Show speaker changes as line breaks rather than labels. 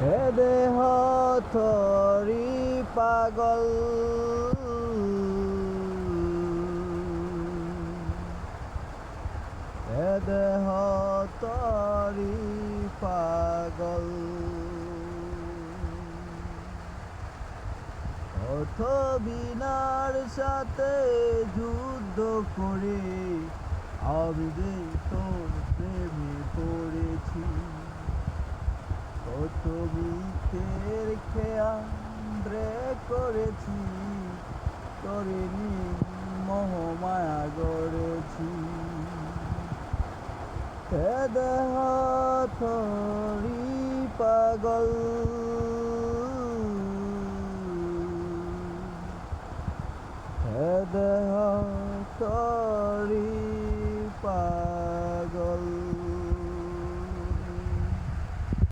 এ দেহ থরি পাগল, এ দেহ তরি পাগল। অর্থ বিনার সাথে যুদ্ধ করে আমি যে তোর প্রেমে পড়েছি। কত মিথ্যের খেয়ান্দ্রে করেছি, তোরে নিয়ে মোহমায়া গড়েছি। এ দেহ থরি পাগল।